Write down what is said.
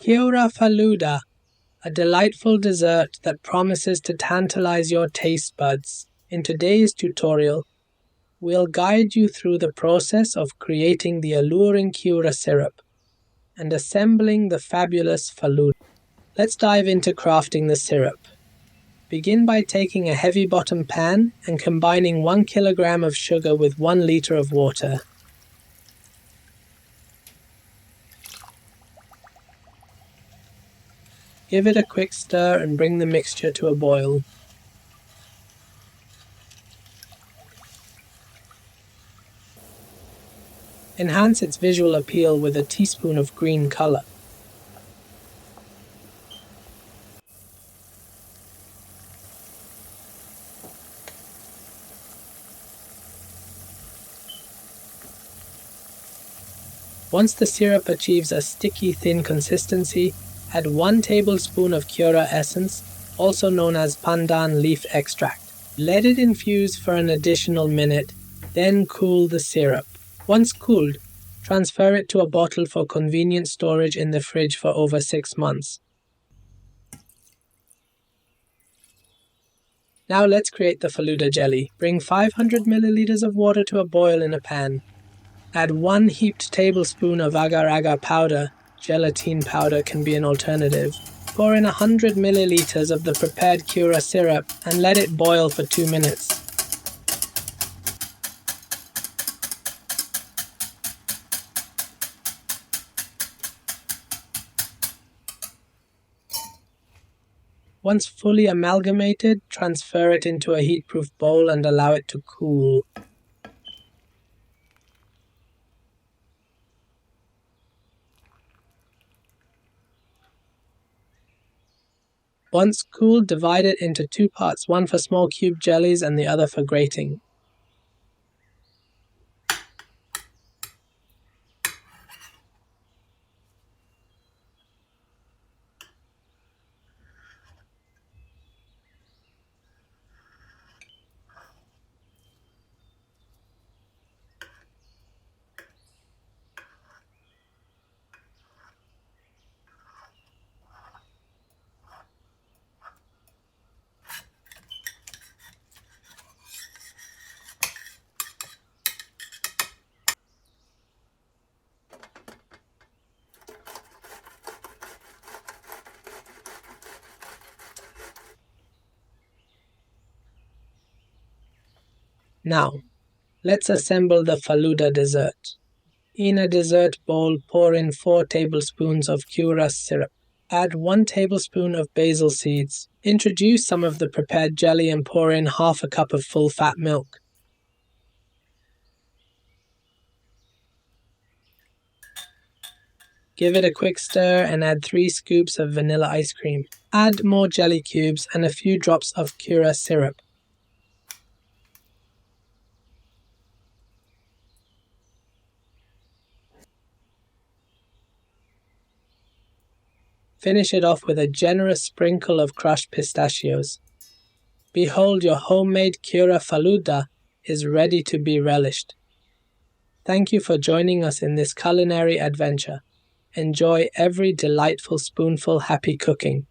Kerwa Falooda, a delightful dessert that promises to tantalize your taste buds. In today's tutorial, we'll guide you through the process of creating the alluring Kewra syrup and assembling the fabulous Falooda. Let's dive into crafting the syrup. Begin by taking a heavy bottom pan and combining 1 kilogram of sugar with 1 liter of water. Give it a quick stir and bring the mixture to a boil. Enhance its visual appeal with a teaspoon of green color. Once the syrup achieves a sticky, thin consistency, add 1 tablespoon of Kewra essence, also known as pandan leaf extract. Let it infuse for an additional minute, then cool the syrup. Once cooled, transfer it to a bottle for convenient storage in the fridge for over 6 months. Now let's create the Falooda jelly. Bring 500 milliliters of water to a boil in a pan. Add 1 heaped tablespoon of agar-agar powder. Gelatine powder can be an alternative. Pour in 100 milliliters of the prepared Kewra syrup and let it boil for 2 minutes. Once fully amalgamated, transfer it into a heat-proof bowl and allow it to cool. Once cooled, divide it into 2 parts, one for small cube jellies and the other for grating. Now, let's assemble the Falooda dessert. In a dessert bowl, pour in 4 tablespoons of Kewra syrup. Add 1 tablespoon of basil seeds. Introduce some of the prepared jelly and pour in half a cup of full-fat milk. Give it a quick stir and add 3 scoops of vanilla ice cream. Add more jelly cubes and a few drops of Kewra syrup. Finish it off with a generous sprinkle of crushed pistachios. Behold, your homemade Kerwa Falooda is ready to be relished. Thank you for joining us in this culinary adventure. Enjoy every delightful spoonful. Happy cooking!